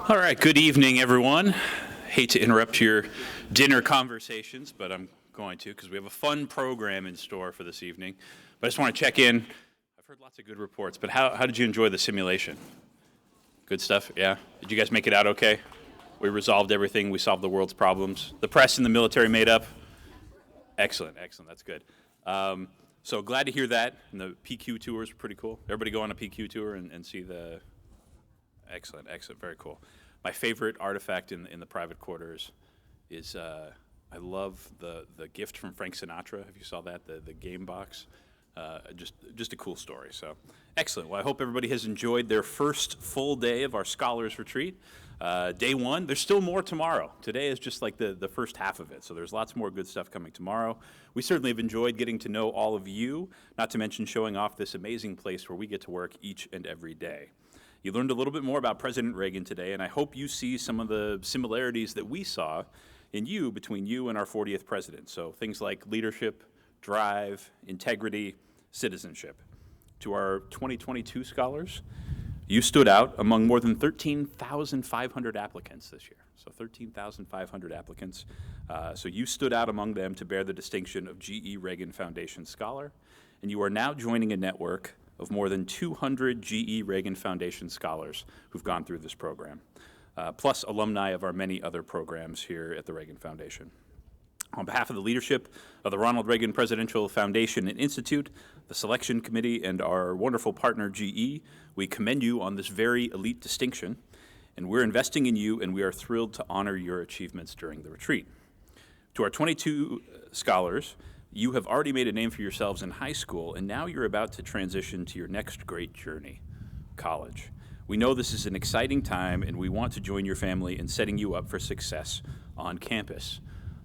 All right, good evening, everyone. Hate to interrupt your dinner conversations, but I'm going to because we have a fun program in store for this evening. But I just want to check in. I've heard lots of good reports, but how did you enjoy the simulation? Good stuff, yeah? Did you guys make it out okay? We resolved everything. We solved the world's problems. The press and the military made up. Excellent, excellent. That's good. So glad to hear that. And the PQ tours were pretty cool. Everybody go on a PQ tour and see the... Excellent, excellent, very cool. My favorite artifact in the private quarters is I love the gift from Frank Sinatra. If you saw that, the game box, just a cool story. So excellent. Well, I hope everybody has enjoyed their first full day of our Scholars Retreat. Day one. There's still more tomorrow. Today is just like the first half of it. So there's lots more good stuff coming tomorrow. We certainly have enjoyed getting to know all of you. Not to mention showing off this amazing place where we get to work each and every day. You learned a little bit more about President Reagan today, and I hope you see some of the similarities that we saw in you between you and our 40th president. So things like leadership, drive, integrity, citizenship. To our 2022 scholars, you stood out among more than 13,500 applicants this year. So 13,500 applicants. So you stood out among them to bear the distinction of GE-Reagan Foundation Scholar, and you are now joining a network of more than 200 GE-Reagan Foundation scholars who've gone through this program, plus alumni of our many other programs here at the Reagan Foundation. On behalf of the leadership of the Ronald Reagan Presidential Foundation and Institute, the Selection Committee, and our wonderful partner GE, we commend you on this very elite distinction, and we're investing in you, and we are thrilled to honor your achievements during the retreat. To our 22 scholars, you have already made a name for yourselves in high school, and now you're about to transition to your next great journey, college. We know this is an exciting time, and we want to join your family in setting you up for success on campus.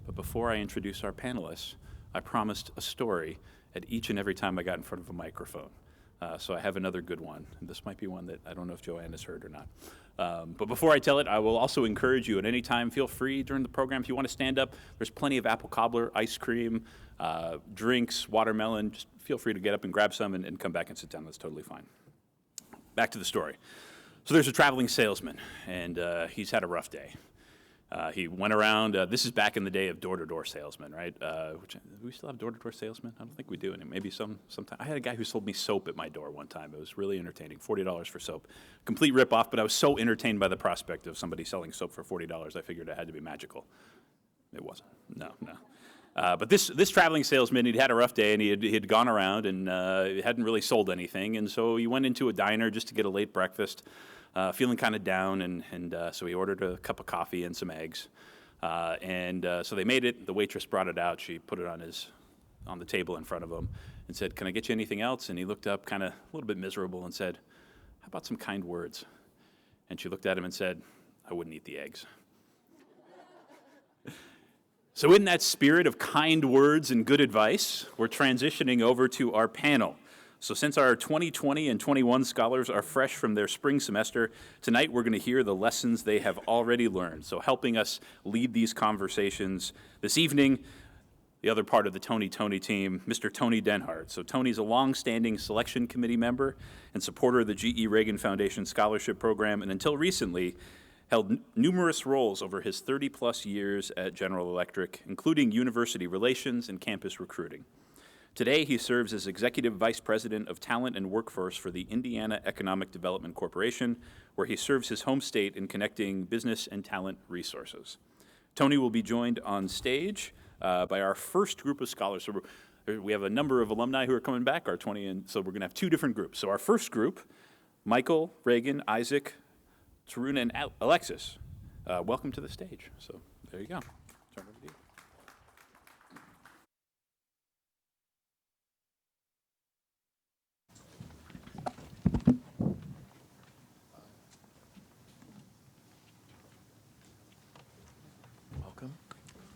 But before I introduce our panelists, I promised a story at each and every time I got in front of a microphone. So I have another good one. And this might be one that I don't know if Joanne has heard or not. But before I tell it, I will also encourage you at any time, feel free during the program. If you want to stand up, there's plenty of apple cobbler, ice cream, drinks, watermelon. Just feel free to get up and grab some and come back and sit down. That's totally fine. Back to the story. So there's a traveling salesman, and he's had a rough day. He went around, this is back in the day of door-to-door salesmen, right? Do we still have door-to-door salesmen? I don't think we do. And maybe sometime. I had a guy who sold me soap at my door one time. It was really entertaining, $40 for soap. Complete rip-off, but I was so entertained by the prospect of somebody selling soap for $40, I figured it had to be magical. It wasn't. No. But this traveling salesman, he'd had a rough day, and he had gone around and hadn't really sold anything. And so he went into a diner just to get a late breakfast. Feeling kind of down, and so he ordered a cup of coffee and some eggs. So they made it. The waitress brought it out. She put it on the table in front of him and said, "Can I get you anything else?" And he looked up kind of a little bit miserable and said, "How about some kind words?" And she looked at him and said, "I wouldn't eat the eggs." So in that spirit of kind words and good advice, we're transitioning over to our panel. So since our 2020 and 21 scholars are fresh from their spring semester, tonight we're going to hear the lessons they have already learned. So helping us lead these conversations this evening, the other part of the Tony team, Mr. Tony Denhart. So Tony's a long-standing selection committee member and supporter of the GE-Reagan Foundation Scholarship Program, and until recently held numerous roles over his 30-plus years at General Electric, including university relations and campus recruiting. Today, he serves as Executive Vice President of Talent and Workforce for the Indiana Economic Development Corporation, where he serves his home state in connecting business and talent resources. Tony will be joined on stage by our first group of scholars. So we have a number of alumni who are coming back, our 20, and so we're going to have two different groups. So our first group, Michael, Reagan, Isaac, Tarun, and Alexis. Welcome to the stage. So there you go. Turn over to you.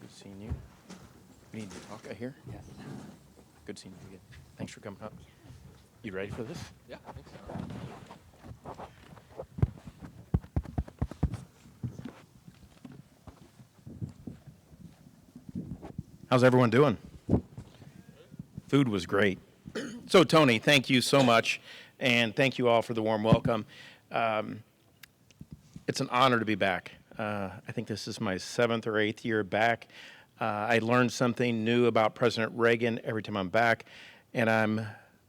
Seeing you. We need to talk out here? Yes. Good seeing you again. Thanks for coming up. You ready for this? Yeah, I think so. How's everyone doing? Food was great. So, Tony, thank you so much, and thank you all for the warm welcome. It's an honor to be back. I think this is my 7th or 8th year back. I learned something new about President Reagan every time I'm back, and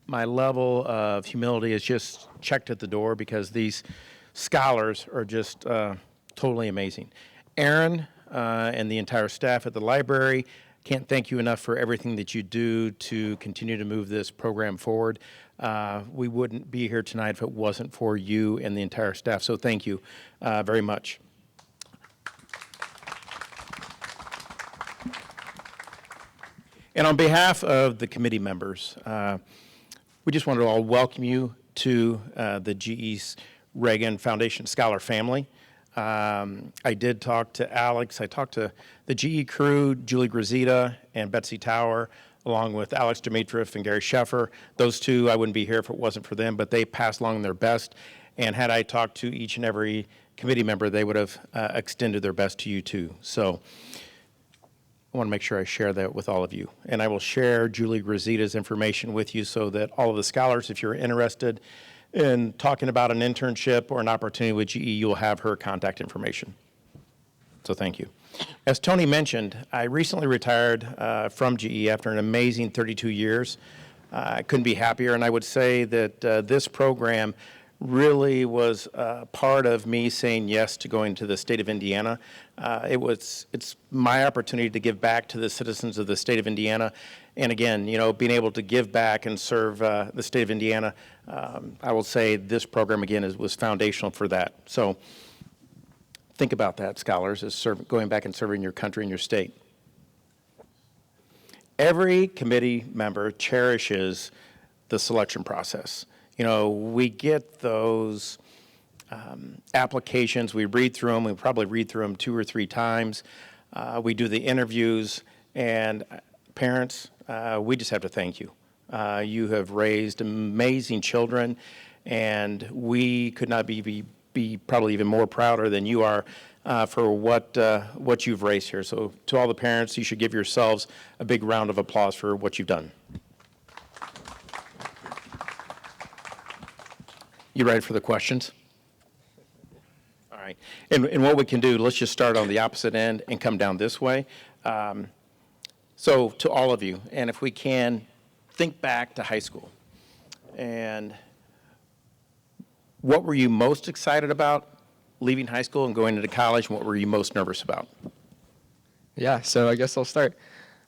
my level of humility is just checked at the door because these scholars are just totally amazing. Aaron and the entire staff at the library, can't thank you enough for everything that you do to continue to move this program forward. We wouldn't be here tonight if it wasn't for you and the entire staff, so thank you very much. And on behalf of the committee members, we just wanted to all welcome you to the GE-Reagan Foundation Scholar family. I did talk to Alex. I talked to the GE crew, Julie Grazita and Betsy Tower, along with Alex Dimitrov and Gary Sheffer. Those two, I wouldn't be here if it wasn't for them, but they passed along their best. And had I talked to each and every committee member, they would have extended their best to you too. So I want to make sure I share that with all of you. And I will share Julie Grazita's information with you so that all of the scholars, if you're interested in talking about an internship or an opportunity with GE, you'll have her contact information. So thank you. As Tony mentioned, I recently retired from GE after an amazing 32 years. I couldn't be happier, and I would say that this program really was part of me saying yes to going to the state of Indiana. It's my opportunity to give back to the citizens of the state of Indiana. And again, being able to give back and serve the state of Indiana, I will say this program again was foundational for that. So think about that, scholars, as going back and serving your country and your state. Every committee member cherishes the selection process. We get those applications, we read through them, we probably read through them 2 or 3 times. We do the interviews, and parents, we just have to thank you. You have raised amazing children, and we could not be probably even more prouder than you are for what you've raised here. So to all the parents, you should give yourselves a big round of applause for what you've done. You ready for the questions? All right. And what we can do, let's just start on the opposite end and come down this way. So to all of you, and if we can, think back to high school. And what were you most excited about leaving high school and going into college, and what were you most nervous about? Yeah, so I guess I'll start.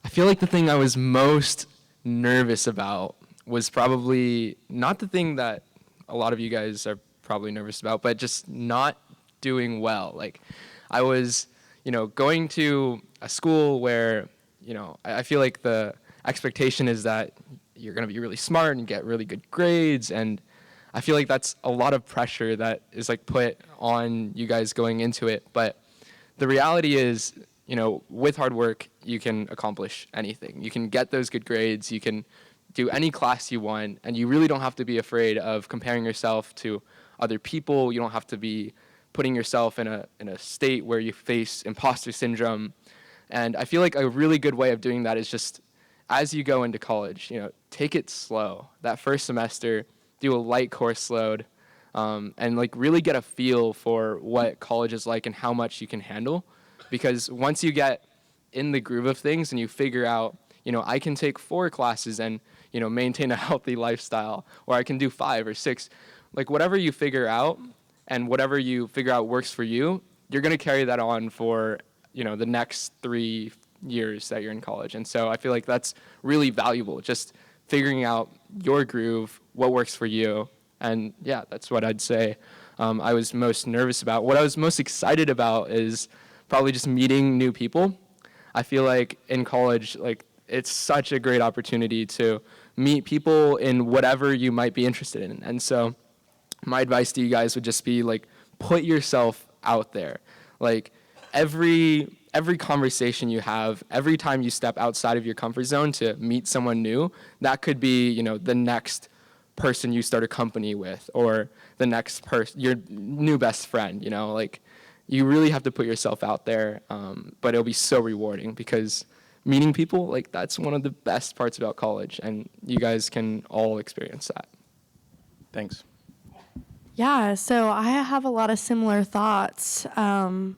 I feel like the thing I was most nervous about was probably not the thing that a lot of you guys are probably nervous about, but just not doing well. Like, I was, going to a school where, I feel like the expectation is that you're going to be really smart and get really good grades, and I feel like that's a lot of pressure that is put on you guys going into it. But the reality is, with hard work, you can accomplish anything. You can get those good grades, you can do any class you want, and you really don't have to be afraid of comparing yourself to other people. You don't have to be putting yourself in a state where you face imposter syndrome. And I feel like a really good way of doing that is just, as you go into college, take it slow. That first semester, do a light course load, and really get a feel for what college is like and how much you can handle. Because once you get in the groove of things and you figure out, I can take 4 classes and maintain a healthy lifestyle, or I can do 5 or 6, whatever you figure out and whatever you figure out works for you, you're going to carry that on for, the next 3 years that you're in college. And so I feel like that's really valuable, just figuring out your groove, what works for you. And yeah, that's what I'd say I was most nervous about. What I was most excited about is probably just meeting new people. I feel like in college, it's such a great opportunity to meet people in whatever you might be interested in. And so my advice to you guys would just be put yourself out there. Every conversation you have, every time you step outside of your comfort zone to meet someone new, that could be, the next person you start a company with, or the next person, your new best friend, you really have to put yourself out there, but it'll be so rewarding because meeting people, that's one of the best parts about college, and you guys can all experience that. Thanks. Yeah, so I have a lot of similar thoughts to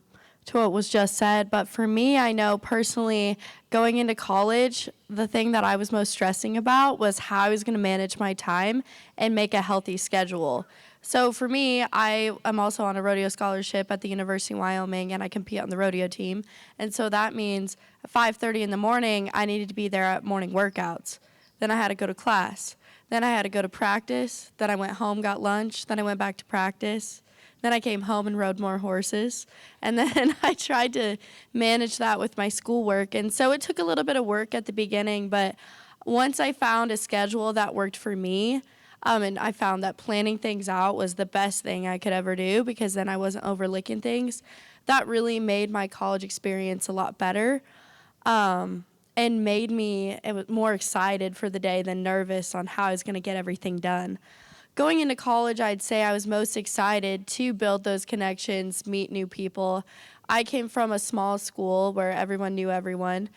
what was just said. But for me, I know personally going into college, the thing that I was most stressing about was how I was going to manage my time and make a healthy schedule. So for me, I am also on a rodeo scholarship at the University of Wyoming, and I compete on the rodeo team. And so that means at 5:30 in the morning, I needed to be there at morning workouts. Then I had to go to class. Then I had to go to practice. Then I went home, got lunch. Then I went back to practice. Then I came home and rode more horses. And then I tried to manage that with my schoolwork. And so it took a little bit of work at the beginning, but once I found a schedule that worked for me, and I found that planning things out was the best thing I could ever do because then I wasn't overlooking things. That really made my college experience a lot better. And made me more excited for the day than nervous on how I was going to get everything done. Going into college, I'd say I was most excited to build those connections, meet new people. I came from a small school where everyone knew everyone,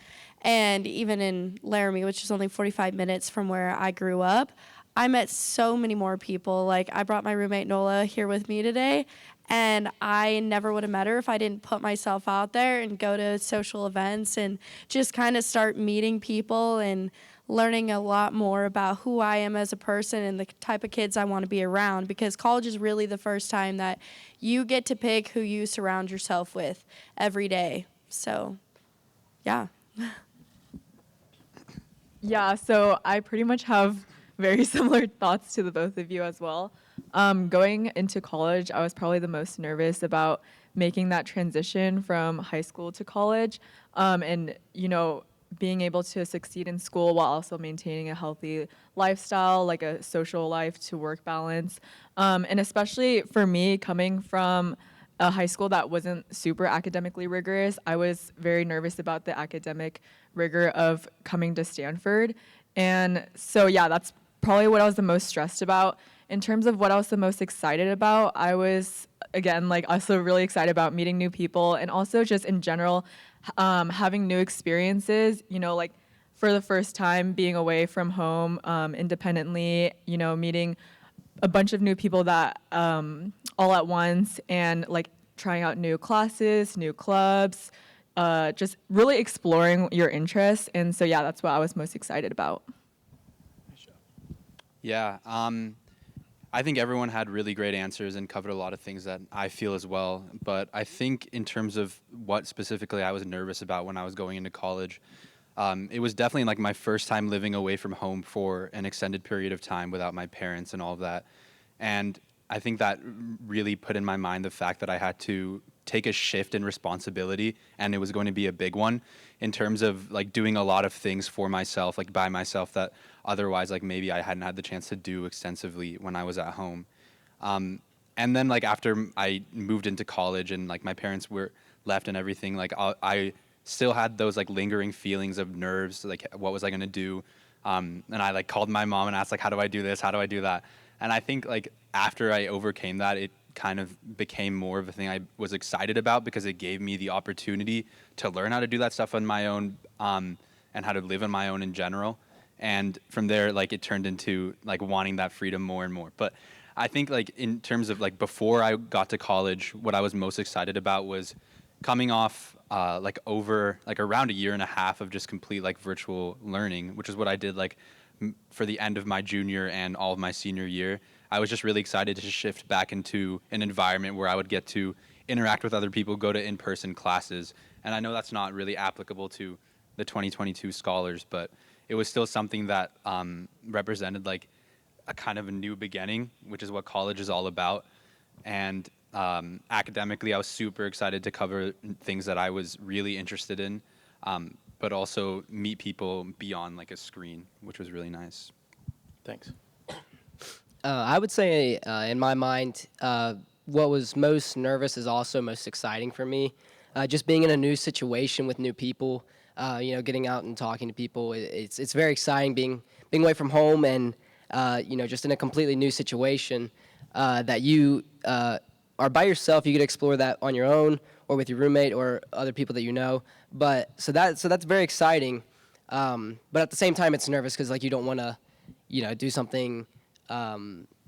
and even in Laramie, which is only 45 minutes from where I grew up, I met so many more people. Like, I brought my roommate Nola here with me today, and I never would have met her if I didn't put myself out there and go to social events and just kind of start meeting people and learning a lot more about who I am as a person and the type of kids I want to be around, because college is really the first time that you get to pick who you surround yourself with every day. So, yeah. Yeah, so I pretty much have very similar thoughts to the both of you as well. Going into college, I was probably the most nervous about making that transition from high school to college, and being able to succeed in school while also maintaining a healthy lifestyle, like a social life to work balance. And especially for me, coming from a high school that wasn't super academically rigorous, I was very nervous about the academic rigor of coming to Stanford. And so, yeah, that's probably what I was the most stressed about. In terms of what I was the most excited about, I was, again, like also really excited about meeting new people and also just in general, having new experiences, like for the first time being away from home independently, meeting a bunch of new people that all at once and like trying out new classes, new clubs, just really exploring your interests. And so, yeah, that's what I was most excited about. Yeah, I think everyone had really great answers and covered a lot of things that I feel as well. But I think in terms of what specifically I was nervous about when I was going into college, it was definitely like my first time living away from home for an extended period of time without my parents and all of that. And I think that really put in my mind the fact that I had to take a shift in responsibility, and it was going to be a big one in terms of like doing a lot of things for myself, like by myself, that otherwise like maybe I hadn't had the chance to do extensively when I was at home. And then like after I moved into college and like my parents were left and everything, like I still had those like lingering feelings of nerves, like what was I gonna do? And I like called my mom and asked like, how do I do this? How do I do that? And I think like after I overcame that, it kind of became more of a thing I was excited about because it gave me the opportunity to learn how to do that stuff on my own, and how to live on my own in general. And from there, like it turned into like wanting that freedom more and more. But I think like in terms of like before I got to college, what I was most excited about was coming off like over like around a year and a half of just complete like virtual learning, which is what I did like for the end of my junior and all of my senior year. I was just really excited to shift back into an environment where I would get to interact with other people, go to in-person classes. And I know that's not really applicable to the 2022 scholars, but it was still something that represented like a kind of a new beginning, which is what college is all about. And academically, I was super excited to cover things that I was really interested in, but also meet people beyond like a screen, which was really nice. Thanks. I would say, in my mind, what was most nervous is also most exciting for me. Just being in a new situation with new people, getting out and talking to people. It's very exciting being away from home and just in a completely new situation that you are by yourself. You get to explore that on your own or with your roommate or other people that you know. But so that's very exciting. But at the same time, it's nervous because like you don't want to, do something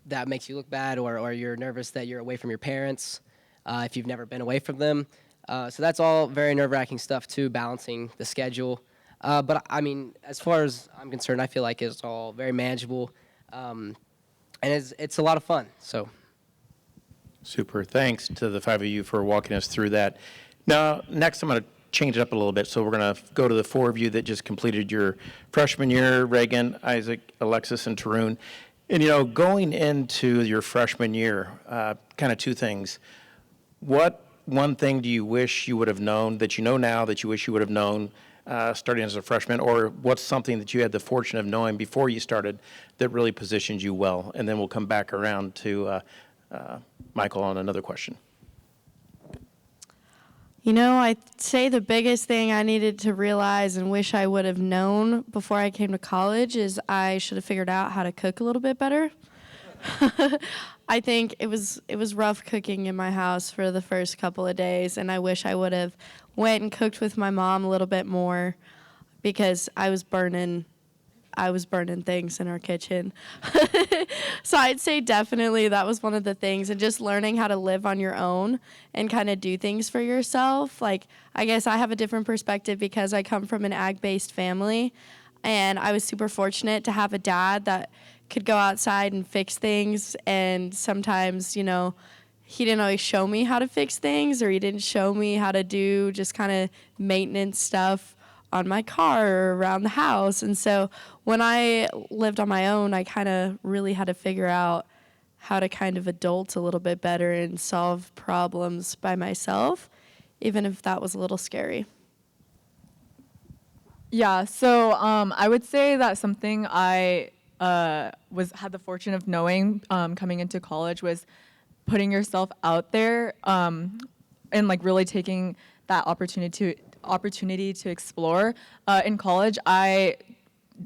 that makes you look bad, or you're nervous that you're away from your parents if you've never been away from them. So that's all very nerve-wracking stuff too, balancing the schedule. But I mean, as far as I'm concerned, I feel like it's all very manageable, and it's a lot of fun. So. Super. Thanks to the five of you for walking us through that. Now, next I'm going to change it up a little bit. So we're going to go to the four of you that just completed your freshman year, Reagan, Isaac, Alexis, and Tarun. And, you know, going into your freshman year, kind of two things. What one thing do you wish you would have known that you know now that you wish you would have known starting as a freshman? Or what's something that you had the fortune of knowing before you started that really positioned you well? And then we'll come back around to Michael on another question. You know, I'd say the biggest thing I needed to realize and wish I would have known before I came to college is I should have figured out how to cook a little bit better. I think it was rough cooking in my house for the first couple of days, and I wish I would have went and cooked with my mom a little bit more because I was burning things in our kitchen. So I'd say definitely that was one of the things, and just learning how to live on your own and kind of do things for yourself. Like, I guess I have a different perspective because I come from an ag-based family, and I was super fortunate to have a dad that could go outside and fix things, and sometimes, you know, he didn't always show me how to fix things, or he didn't show me how to do just kind of maintenance stuff on my car or around the house. And so when I lived on my own, I kind of really had to figure out how to kind of adult a little bit better and solve problems by myself, even if that was a little scary. Yeah, so I would say that something I had the fortune of knowing coming into college was putting yourself out there and like really taking that opportunity to explore. In college, I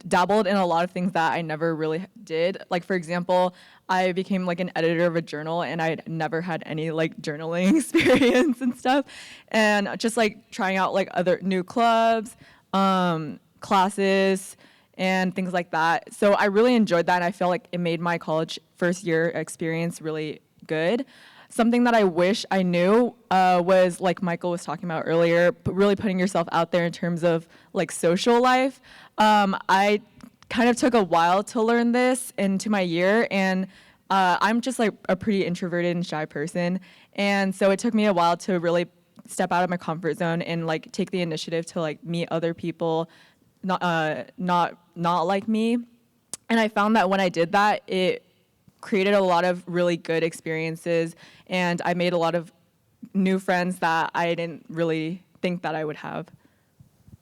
dabbled in a lot of things that I never really did. Like, for example, I became like an editor of a journal, and I never had any like journaling experience and stuff. And just like trying out like other new clubs, classes, and things like that. So I really enjoyed that, and I felt like it made my college first year experience really good. Something that I wish I knew was, like Michael was talking about earlier, really putting yourself out there in terms of like social life. I kind of took a while to learn this into my year, and I'm just like a pretty introverted and shy person. And so it took me a while to really step out of my comfort zone and like take the initiative to like meet other people, not like me. And I found that when I did that, it created a lot of really good experiences, and I made a lot of new friends that I didn't really think that I would have.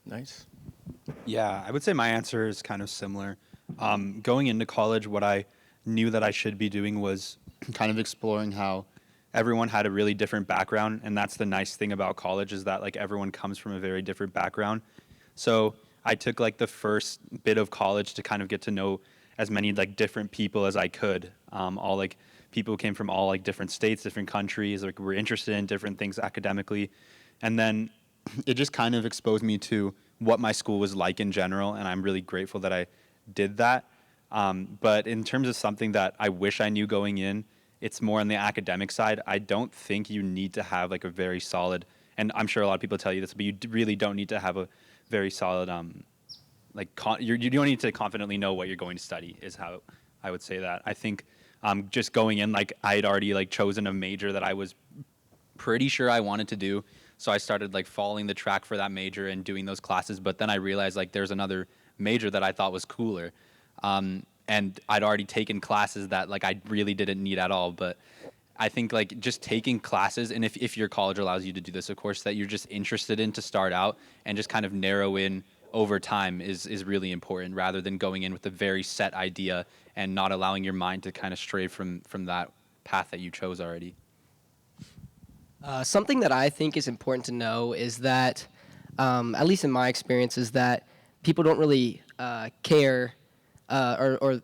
Nice. Yeah, I would say my answer is kind of similar. Going into college, what I knew that I should be doing was kind of exploring how everyone had a really different background, and that's the nice thing about college is that like everyone comes from a very different background. So I took like the first bit of college to kind of get to know as many like different people as I could. All like people who came from all like different states, different countries, like were interested in different things academically. And then it just kind of exposed me to what my school was like in general, and I'm really grateful that I did that. But in terms of something that I wish I knew going in, it's more on the academic side. I don't think you need to have like a very solid, and I'm sure a lot of people tell you this, but you really don't need to have a very solid you don't need to confidently know what you're going to study is how I would say that. I think just going in, like I had already like chosen a major that I was pretty sure I wanted to do. So I started like following the track for that major and doing those classes. But then I realized like there's another major that I thought was cooler. And I'd already taken classes that like I really didn't need at all. But I think like just taking classes, and if your college allows you to do this, of course, that you're just interested in to start out and just kind of narrow in over time is really important, rather than going in with a very set idea and not allowing your mind to kind of stray from that path that you chose already. Something that I think is important to know is that, at least in my experience, is that people don't really care, or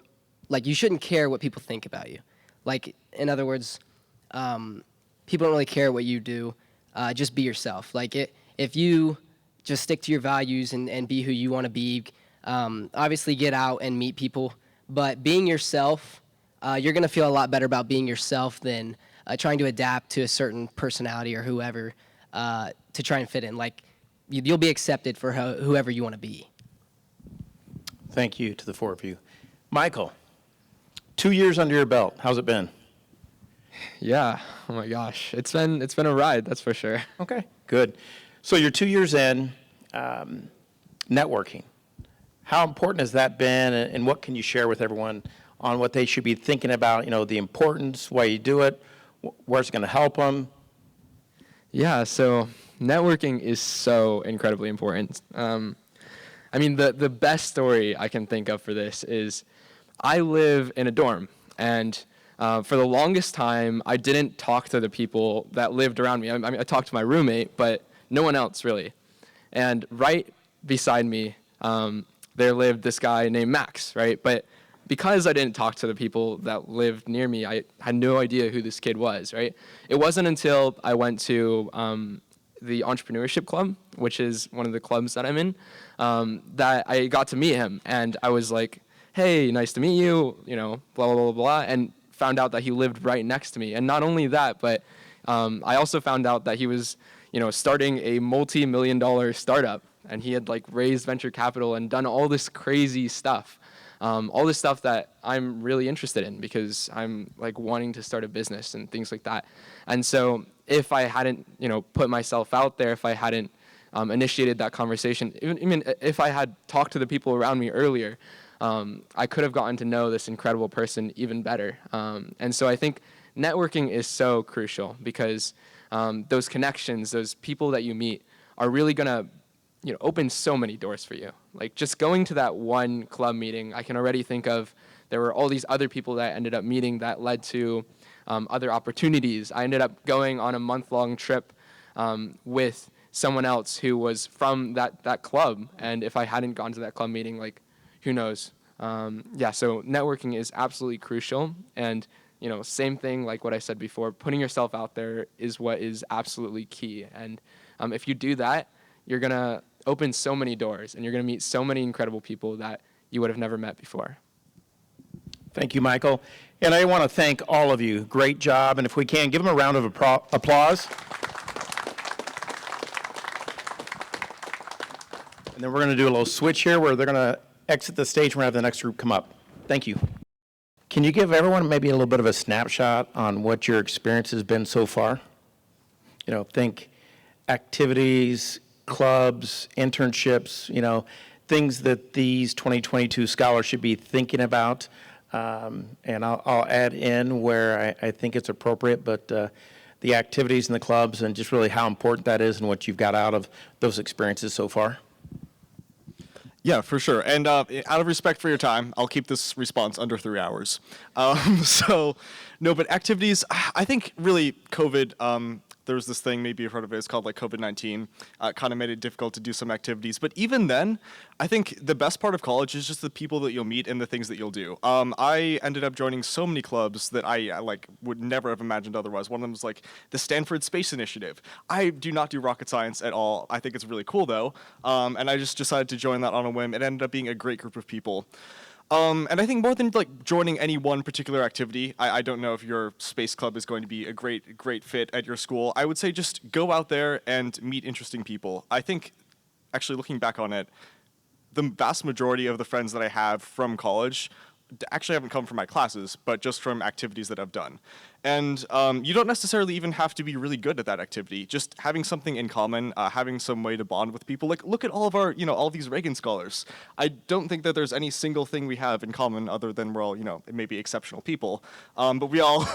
like you shouldn't care what people think about you. Like, in other words, people don't really care what you do. Just be yourself. Like, if you just stick to your values and be who you want to be, obviously get out and meet people. But being yourself you're going to feel a lot better about being yourself than trying to adapt to a certain personality or whoever to try and fit in. Like, you'll be accepted for whoever you want to be. Thank you to the four of you. Michael, 2 years under your belt. How's it been? Yeah. Oh my gosh. It's been a ride, that's for sure. Okay, good. So you're 2 years in, networking. How important has that been, and what can you share with everyone on what they should be thinking about, the importance, why you do it, where it's going to help them? Yeah, so networking is so incredibly important. I mean, the best story I can think of for this is I live in a dorm, and for the longest time, I didn't talk to the people that lived around me. I mean, I talked to my roommate, but no one else really. And right beside me, there lived this guy named Max, right? But because I didn't talk to the people that lived near me, I had no idea who this kid was, right? It wasn't until I went to the entrepreneurship club, which is one of the clubs that I'm in, that I got to meet him. And I was like, hey, nice to meet you, blah, blah, blah, blah, and found out that he lived right next to me. And not only that, but I also found out that he was, starting a multi-million-dollar startup, and he had raised venture capital and done all this crazy stuff. All this stuff that I'm really interested in because I'm wanting to start a business and things like that. And so if I hadn't, put myself out there, if I hadn't initiated that conversation, even if I had talked to the people around me earlier, I could have gotten to know this incredible person even better. And so I think networking is so crucial because those connections, those people that you meet are really going to open so many doors for you. Just going to that one club meeting, I can already think of there were all these other people that I ended up meeting that led to other opportunities. I ended up going on a month-long trip with someone else who was from that club, and if I hadn't gone to that club meeting, who knows? Yeah, so networking is absolutely crucial, and same thing like what I said before, putting yourself out there is what is absolutely key, and if you do that, you're going to open so many doors, and you're going to meet so many incredible people that you would have never met before. Thank you, Michael. And I want to thank all of you. Great job. And if we can, give them a round of applause. And then we're going to do a little switch here where they're going to exit the stage and we're going to have the next group come up. Thank you. Can you give everyone maybe a little bit of a snapshot on what your experience has been so far? Think activities, clubs, internships, things that these 2022 scholars should be thinking about. And I'll add in where I think it's appropriate, but the activities in the clubs and just really how important that is and what you've got out of those experiences so far. Yeah, for sure. And out of respect for your time, I'll keep this response under 3 hours. But activities, I think really COVID, there was this thing, maybe you've heard of it, it's called COVID-19. Kind of made it difficult to do some activities. But even then, I think the best part of college is just the people that you'll meet and the things that you'll do. I ended up joining so many clubs that I would never have imagined otherwise. One of them was the Stanford Space Initiative. I do not do rocket science at all. I think it's really cool though. And I just decided to join that on a whim. It ended up being a great group of people. And I think more than joining any one particular activity, I don't know if your space club is going to be a great fit at your school. I would say just go out there and meet interesting people. I think, actually looking back on it, the vast majority of the friends that I have from college actually haven't come from my classes, but just from activities that I've done. And you don't necessarily even have to be really good at that activity. Just having something in common, having some way to bond with people. Look at all of our, all these Reagan scholars. I don't think that there's any single thing we have in common other than we're all, maybe exceptional people. But we all,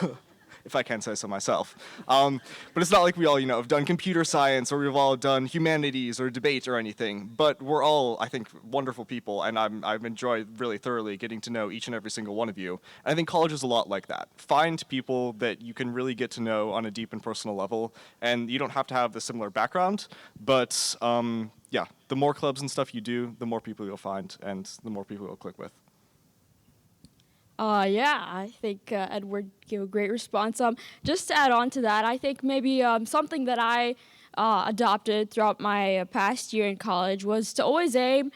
if I can say so myself. But it's not like we all, have done computer science or we've all done humanities or debate or anything. But we're all, I think, wonderful people, and I've enjoyed really thoroughly getting to know each and every single one of you. And I think college is a lot like that. Find people that you can really get to know on a deep and personal level, and you don't have to have the similar background, but yeah, the more clubs and stuff you do, the more people you'll find, and the more people you'll click with. Yeah, I think Edward gave a great response. Just to add on to that, I think maybe something that I adopted throughout my past year in college was to always aim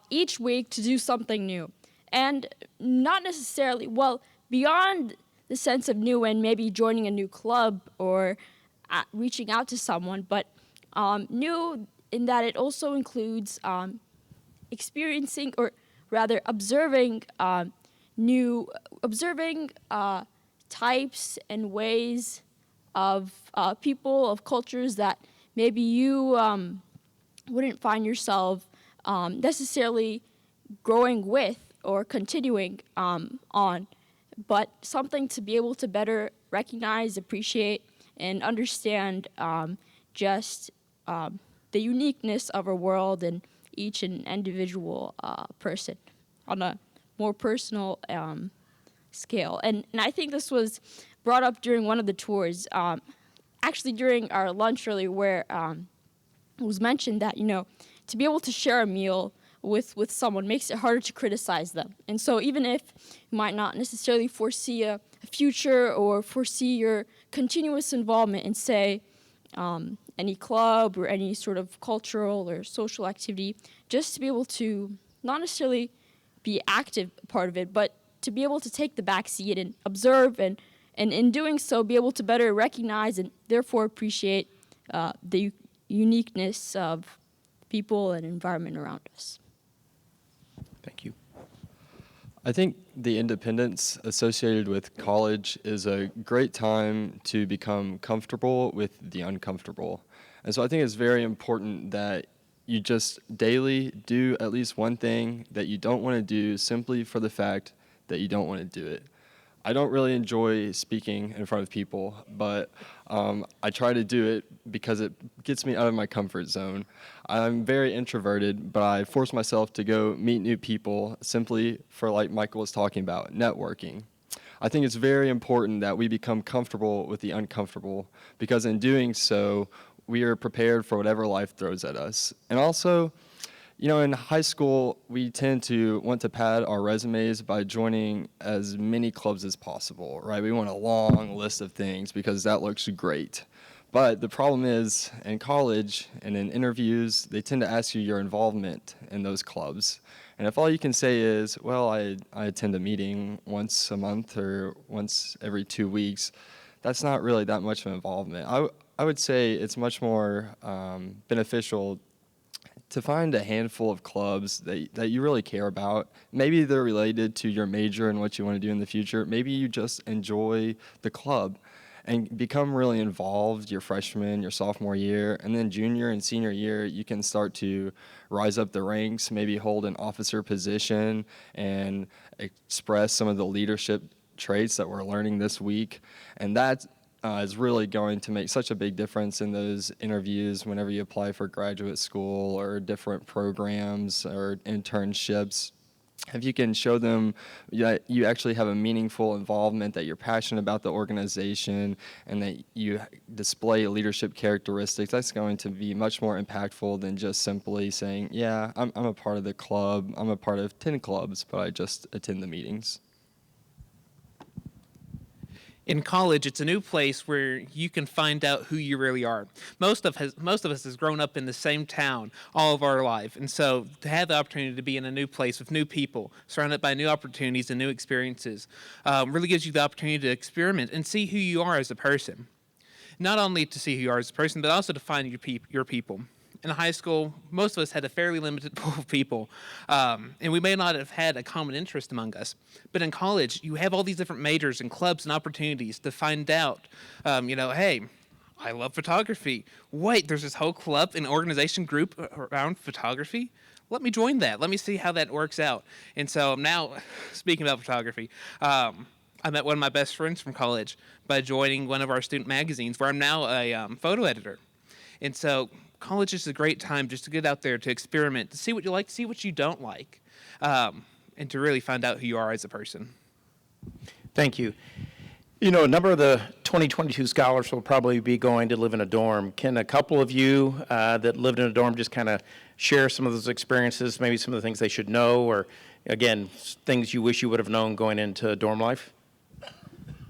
each week to do something new. And not necessarily, well, beyond the sense of new and maybe joining a new club or reaching out to someone, but new in that it also includes experiencing, or rather observing observing types and ways of people, of cultures that maybe you wouldn't find yourself necessarily growing with or continuing on, but something to be able to better recognize, appreciate, and understand just the uniqueness of our world and each and individual person on a more personal scale. And I think this was brought up during one of the tours, actually during our lunch earlier, where it was mentioned that, to be able to share a meal with someone makes it harder to criticize them. And so even if you might not necessarily foresee a future or foresee your continuous involvement in, say, any club or any sort of cultural or social activity, just to be able to not necessarily be active part of it, but to be able to take the back seat and observe, and in doing so be able to better recognize and therefore appreciate the uniqueness of people and environment around us. Thank you. I think the independence associated with college is a great time to become comfortable with the uncomfortable. And so I think it's very important that you just daily do at least one thing that you don't want to do simply for the fact that you don't want to do it. I don't really enjoy speaking in front of people, but I try to do it because it gets me out of my comfort zone. I'm very introverted, but I force myself to go meet new people simply for, like Michael was talking about, networking. I think it's very important that we become comfortable with the uncomfortable, because in doing so, we are prepared for whatever life throws at us. And also, in high school, we tend to want to pad our resumes by joining as many clubs as possible, right? We want a long list of things because that looks great. But the problem is, in college and in interviews, they tend to ask you your involvement in those clubs. And if all you can say is, well, I attend a meeting once a month or once every 2 weeks, that's not really that much of involvement. I would say it's much more beneficial to find a handful of clubs that you really care about. Maybe they're related to your major and what you want to do in the future. Maybe you just enjoy the club and become really involved your freshman, your sophomore year, and then junior and senior year, you can start to rise up the ranks, maybe hold an officer position and express some of the leadership traits that we're learning this week. And that is really going to make such a big difference in those interviews whenever you apply for graduate school or different programs or internships. If you can show them that you actually have a meaningful involvement, that you're passionate about the organization, and that you display leadership characteristics, that's going to be much more impactful than just simply saying, yeah, I'm a part of the club, I'm a part of 10 clubs, but I just attend the meetings. In college, it's a new place where you can find out who you really are. Most of us has grown up in the same town all of our life, and so to have the opportunity to be in a new place with new people, surrounded by new opportunities and new experiences, really gives you the opportunity to experiment and see who you are as a person. Not only to see who you are as a person, but also to find your people. In high school, most of us had a fairly limited pool of people, and we may not have had a common interest among us. But in college, you have all these different majors and clubs and opportunities to find out, hey, I love photography. Wait, there's this whole club and organization group around photography? Let me join that. Let me see how that works out. And so now, speaking about photography, I met one of my best friends from college by joining one of our student magazines, where I'm now a photo editor. And so college is a great time just to get out there, to experiment, to see what you like, see what you don't like, and to really find out who you are as a person. Thank you. A number of the 2022 scholars will probably be going to live in a dorm. Can a couple of you that lived in a dorm just kind of share some of those experiences, maybe some of the things they should know, or, again, things you wish you would have known going into dorm life?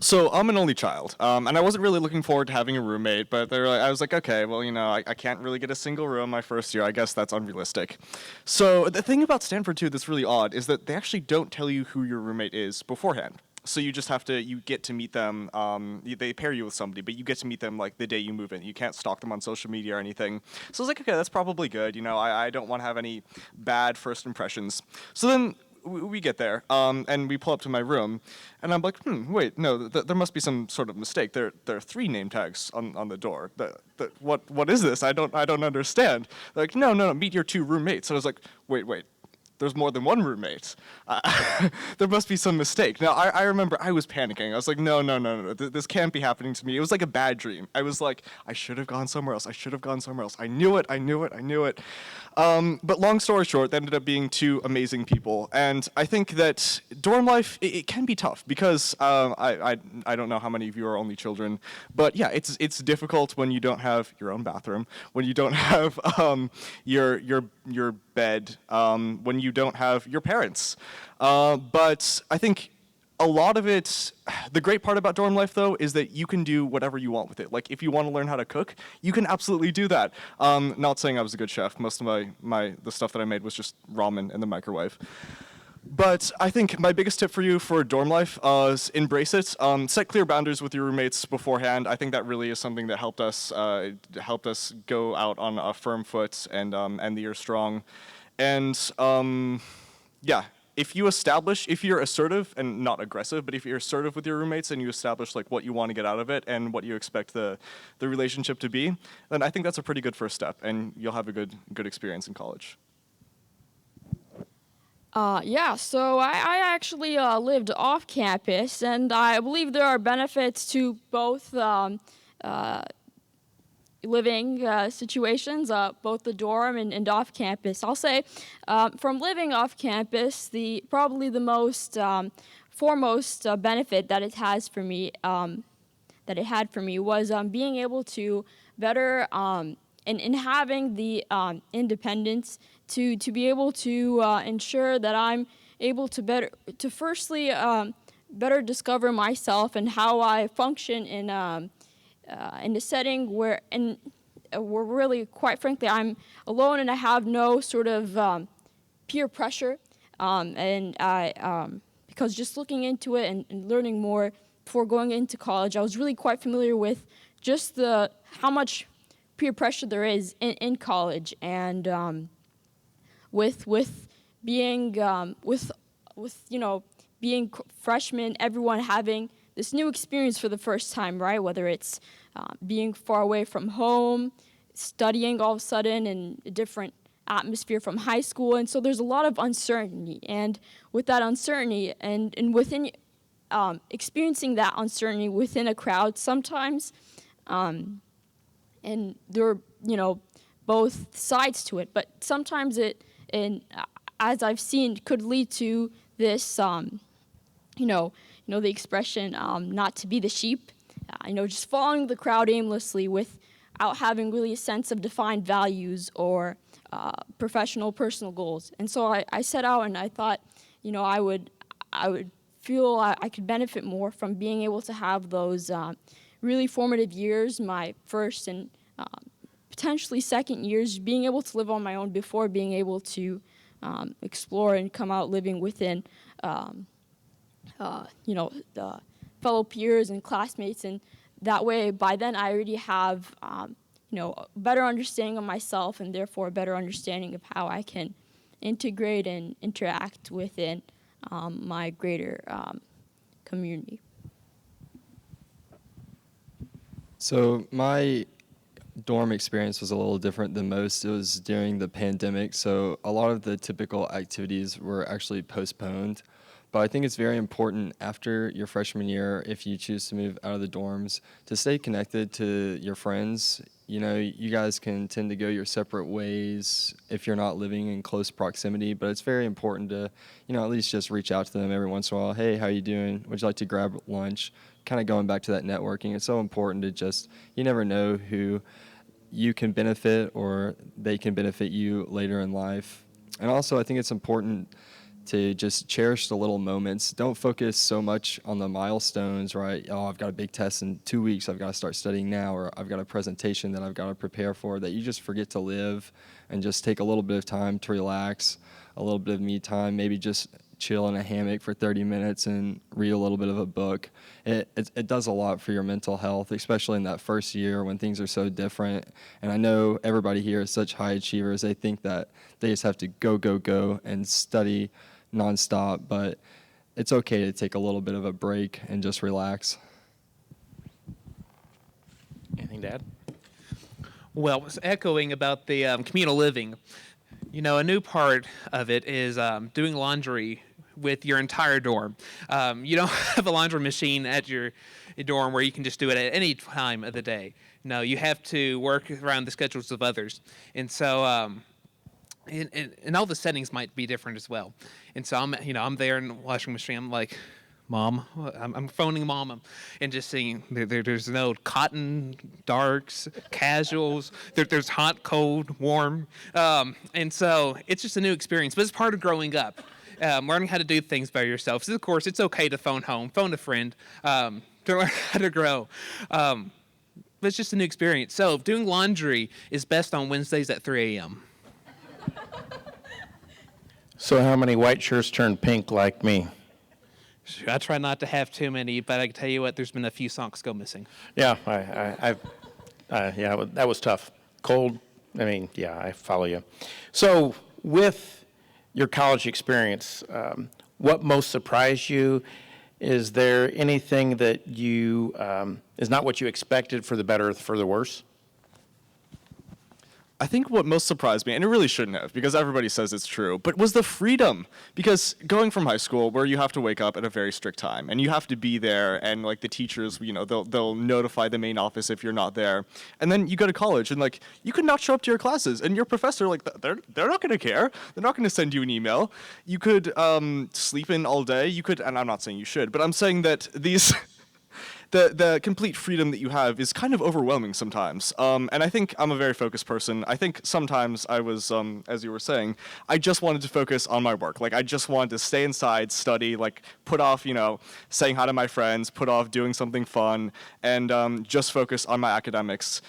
So I'm an only child, and I wasn't really looking forward to having a roommate, but I was like, okay, well, I can't really get a single room my first year. I guess that's unrealistic. So the thing about Stanford, too, that's really odd is that they actually don't tell you who your roommate is beforehand. so you just have to, you get to meet them, they pair you with somebody, but you get to meet them like the day you move in. You can't stalk them on social media or anything. So I was like, okay, that's probably good. You know, I don't want to have any bad first impressions. So then we get there, and we pull up to my room, and I'm like, wait, no, there must be some sort of mistake. There are 3 name tags on the door. What is this? I don't understand. They're like, no, meet your 2 roommates. And I was like, wait. There's more than one roommate. There must be some mistake. Now, I remember I was panicking. I was like, no, this can't be happening to me. It was like a bad dream. I was like, I should have gone somewhere else. I knew it. But long story short, they ended up being 2 amazing people. And I think that dorm life, it can be tough because I don't know how many of you are only children, but yeah, it's difficult when you don't have your own bathroom, when you don't have your bed, when you don't have your parents. But I think a lot of it, the great part about dorm life, though, is that you can do whatever you want with it. Like, if you want to learn how to cook, you can absolutely do that. Not saying I was a good chef. Most of the stuff that I made was just ramen in the microwave. But I think my biggest tip for you for dorm life is embrace it. Set clear boundaries with your roommates beforehand. I think that really is something that helped us go out on a firm foot and end the year strong. And yeah. If you're assertive and not aggressive, but if you're assertive with your roommates and you establish like what you want to get out of it and what you expect the relationship to be, then I think that's a pretty good first step, and you'll have a good experience in college. Yeah, so I actually lived off campus, and I believe there are benefits to both living situations, both the dorm and off campus. I'll say from living off campus, probably the most foremost benefit that it had for me was being able to better and having the independence to be able to ensure that I'm able to firstly better discover myself and how I function in a setting where really, quite frankly, I'm alone and I have no sort of peer pressure, and because just looking into it and learning more before going into college, I was really quite familiar with just how much peer pressure there is in college, and with being being freshmen, everyone having this new experience for the first time, right? Whether it's being far away from home, studying all of a sudden in a different atmosphere from high school. And so there's a lot of uncertainty. And with that uncertainty and within experiencing that uncertainty within a crowd sometimes, and there are, both sides to it, but sometimes as I've seen, could lead to this, the expression, not to be the sheep, just following the crowd aimlessly without having really a sense of defined values or professional, personal goals. And so I set out and I thought, I would feel I could benefit more from being able to have those really formative years, my first and potentially second years, being able to live on my own before being able to explore and come out living within the fellow peers and classmates, and that way, by then, I already have, a better understanding of myself, and therefore a better understanding of how I can integrate and interact within my greater community. So my dorm experience was a little different than most. It was during the pandemic, so a lot of the typical activities were actually postponed. But I think it's very important after your freshman year, if you choose to move out of the dorms, to stay connected to your friends. You guys can tend to go your separate ways if you're not living in close proximity, but it's very important to, at least just reach out to them every once in a while. Hey, how you doing? Would you like to grab lunch? Kind of going back to that networking. It's so important to you never know who you can benefit or they can benefit you later in life. And also, I think it's important to just cherish the little moments. Don't focus so much on the milestones, right? Oh, I've got a big test in 2 weeks, I've got to start studying now, or I've got a presentation that I've got to prepare for, that you just forget to live and just take a little bit of time to relax, a little bit of me time, maybe just chill in a hammock for 30 minutes and read a little bit of a book. It does a lot for your mental health, especially in that first year when things are so different. And I know everybody here is such high achievers. They think that they just have to go, and study nonstop, but it's okay to take a little bit of a break and just relax. Anything to add? Well, was echoing about the communal living. You know, a new part of it is doing laundry with your entire dorm. You don't have a laundry machine at your dorm where you can just do it at any time of the day. No, you have to work around the schedules of others. And so, and all the settings might be different as well. And so I'm there in the washing machine. I'm like, Mom, I'm phoning Mom and just seeing there's no cotton, darks, casuals. There's hot, cold, warm. And so it's just a new experience, but it's part of growing up, learning how to do things by yourself. So of course, it's okay to phone home, phone a friend, to learn how to grow. But it's just a new experience. So doing laundry is best on Wednesdays at 3 a.m. So how many white shirts turned pink like me? I try not to have too many, but I can tell you what, there's been a few socks go missing. Yeah, that was tough. Cold, I follow you. So with your college experience, what most surprised you? Is there anything that you is not what you expected, for the better or for the worse? I think what most surprised me, and it really shouldn't have, because everybody says it's true, but was the freedom. Because going from high school, where you have to wake up at a very strict time, and you have to be there, and like the teachers, they'll notify the main office if you're not there, and then you go to college, and like you could not show up to your classes, and your professor, like they're not going to care. They're not going to send you an email. You could sleep in all day. You could, and I'm not saying you should, but I'm saying that these. The complete freedom that you have is kind of overwhelming sometimes. And I think I'm a very focused person. I think sometimes I was, as you were saying, I just wanted to focus on my work. Like, I just wanted to stay inside, study, like, put off, saying hi to my friends, put off doing something fun, and just focus on my academics.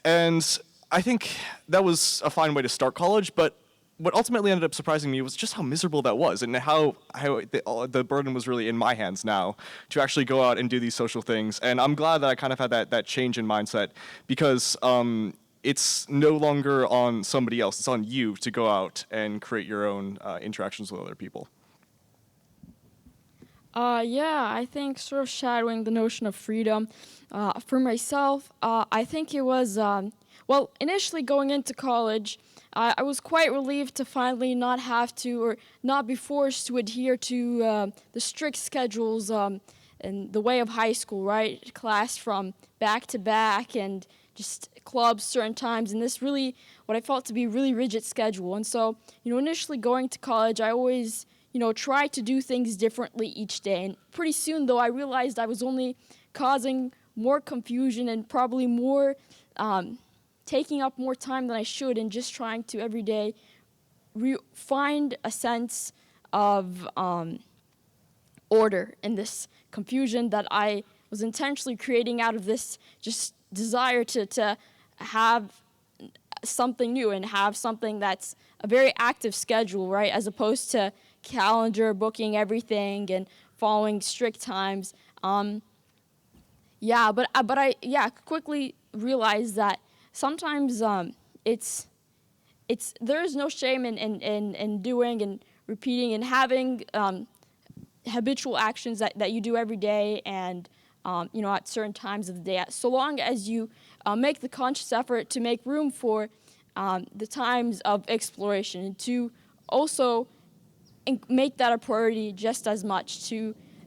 And I think that was a fine way to start college, but what ultimately ended up surprising me was just how miserable that was, and how the burden was really in my hands now to actually go out and do these social things. And I'm glad that I kind of had that change in mindset, because it's no longer on somebody else. It's on you to go out and create your own interactions with other people. I think sort of shadowing the notion of freedom. For myself, I think it was, initially going into college, I was quite relieved to finally not have to, or not be forced to adhere to the strict schedules and the way of high school, right? Class from back to back and just clubs certain times, and this really, what I felt to be really rigid schedule. And so, initially going to college, I always, tried to do things differently each day. And pretty soon, though, I realized I was only causing more confusion and probably more taking up more time than I should, and just trying to every day find a sense of order in this confusion that I was intentionally creating out of this just desire to have something new and have something that's a very active schedule, right, as opposed to calendar booking everything and following strict times. But I quickly realized that sometimes there is no shame in doing and repeating and having habitual actions that you do every day and at certain times of the day, so long as you make the conscious effort to make room for the times of exploration, and to also make that a priority just as much.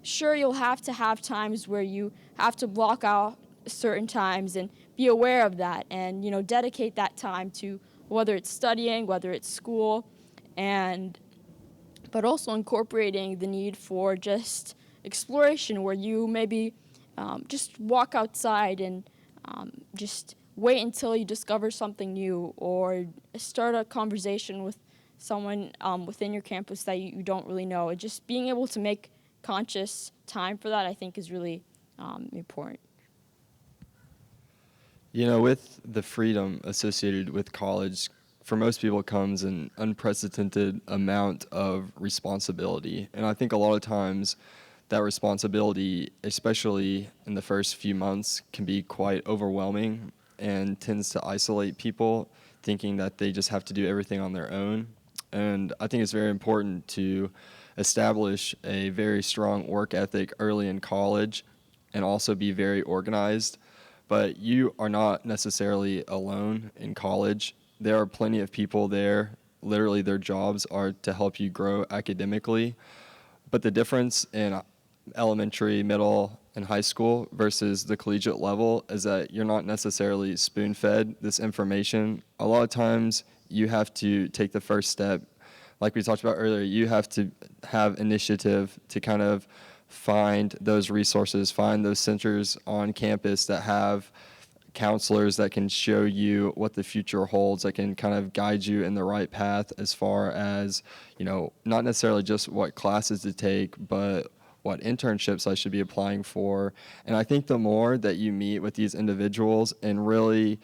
Sure, you'll have to have times where you have to block out certain times and be aware of that, and dedicate that time to whether it's studying, whether it's school, but also incorporating the need for just exploration, where you maybe just walk outside and just wait until you discover something new, or start a conversation with someone within your campus that you don't really know. And just being able to make conscious time for that, I think, is really important. With the freedom associated with college for most people comes an unprecedented amount of responsibility. And I think a lot of times that responsibility, especially in the first few months, can be quite overwhelming and tends to isolate people, thinking that they just have to do everything on their own. And I think it's very important to establish a very strong work ethic early in college and also be very organized. But you are not necessarily alone in college. There are plenty of people there. Literally, their jobs are to help you grow academically. But the difference in elementary, middle, and high school versus the collegiate level is that you're not necessarily spoon-fed this information. A lot of times, you have to take the first step. Like we talked about earlier, you have to have initiative to kind of find those resources, find those centers on campus that have counselors that can show you what the future holds, that can kind of guide you in the right path as far as, you know, not necessarily just what classes to take, but what internships I should be applying for. And I think the more that you meet with these individuals and really,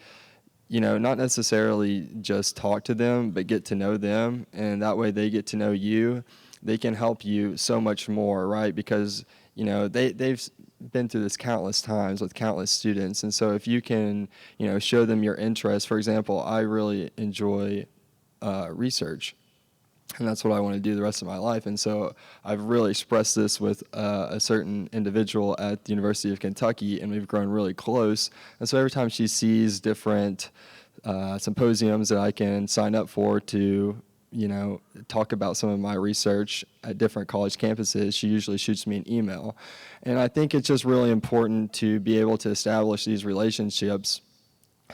you know, not necessarily just talk to them, but get to know them, and that way they get to know you, they can help you so much more, right? Because, you know, they've been through this countless times with countless students. And so if you can, you know, show them your interest, for example, I really enjoy research. And that's what I want to do the rest of my life. And so I've really expressed this with a certain individual at the University of Kentucky, and we've grown really close. And so every time she sees different symposiums that I can sign up for to, you know, talk about some of my research at different college campuses, she usually shoots me an email. And I think it's just really important to be able to establish these relationships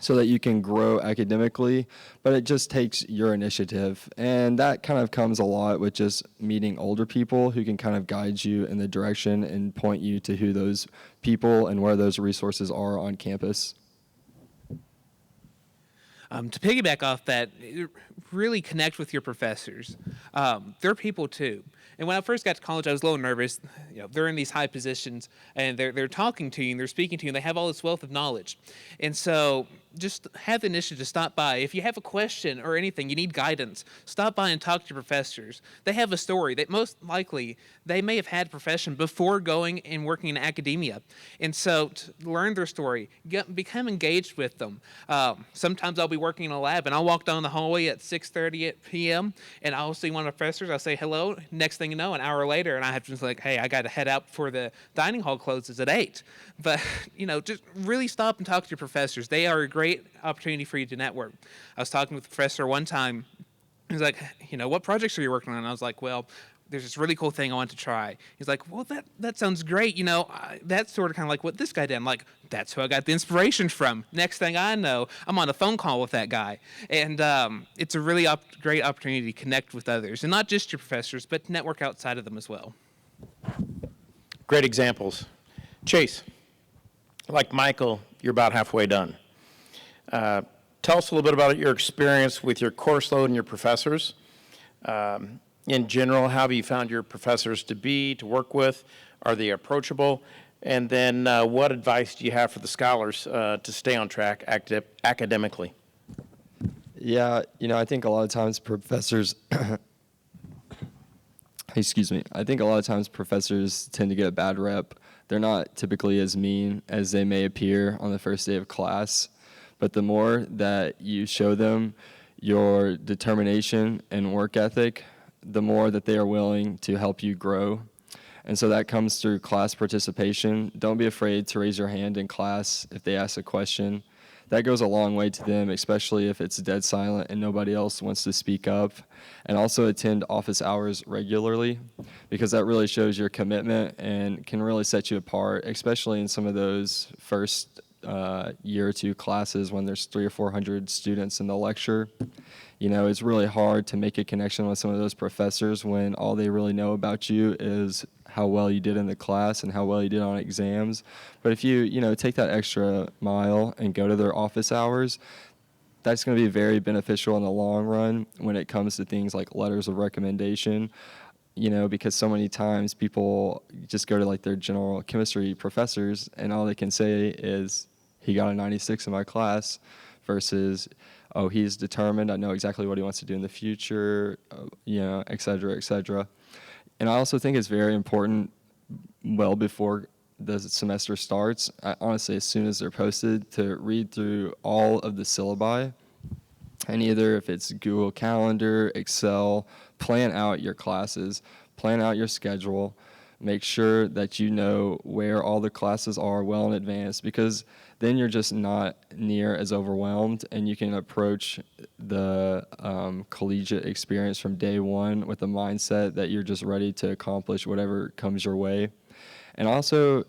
so that you can grow academically, but it just takes your initiative. And that kind of comes a lot with just meeting older people who can kind of guide you in the direction and point you to who those people and where those resources are on campus. To piggyback off that, really connect with your professors. They're people too. And when I first got to college, I was a little nervous. You know, they're in these high positions, and they're talking to you, and they're speaking to you, and they have all this wealth of knowledge. And so just have the initiative to stop by. If you have a question or anything, you need guidance, stop by and talk to your professors. They have a story that most likely they may have had a profession before going and working in academia. And so to learn their story, become engaged with them. Sometimes I'll be working in a lab, and I'll walk down the hallway at 6:30 p.m., and I'll see one of the professors. I'll say hello. Next thing you know, an hour later, and I have to just like, hey, I got to head out before the dining hall closes at 8. But, you know, just really stop and talk to your professors. They are a great opportunity for you to network. I was talking with a professor one time. He was like, you know, what projects are you working on? And I was like, well, there's this really cool thing I want to try. He's like, well, that sounds great. You know, that's sort of kind of like what this guy did. I'm like, that's who I got the inspiration from. Next thing I know, I'm on a phone call with that guy. And it's a really great opportunity to connect with others. And not just your professors, but network outside of them as well. Great examples. Chase, like Michael, you're about halfway done. Tell us a little bit about your experience with your course load and your professors. In general, how have you found your professors to work with? Are they approachable? And then what advice do you have for the scholars to stay on track academically? Yeah, you know, I think a lot of times professors, excuse me, I think a lot of times professors tend to get a bad rep. They're not typically as mean as they may appear on the first day of class, but the more that you show them your determination and work ethic, the more that they are willing to help you grow. And so that comes through class participation. Don't be afraid to raise your hand in class if they ask a question. That goes a long way to them, especially if it's dead silent and nobody else wants to speak up. And also attend office hours regularly, because that really shows your commitment and can really set you apart, especially in some of those first year or two classes when there's 300 or 400 students in the lecture. You know, it's really hard to make a connection with some of those professors when all they really know about you is how well you did in the class and how well you did on exams. But if you know, take that extra mile and go to their office hours, that's going to be very beneficial in the long run when it comes to things like letters of recommendation. You know, because so many times people just go to like their general chemistry professors and all they can say is, he got a 96 in my class. versus, oh, he's determined, I know exactly what he wants to do in the future, et cetera, et cetera. And I also think it's very important well before the semester starts, honestly, as soon as they're posted, to read through all of the syllabi. And either if it's Google Calendar, Excel, plan out your classes, plan out your schedule, make sure that you know where all the classes are well in advance, because then you're just not near as overwhelmed, and you can approach the collegiate experience from day one with the mindset that you're just ready to accomplish whatever comes your way. And also,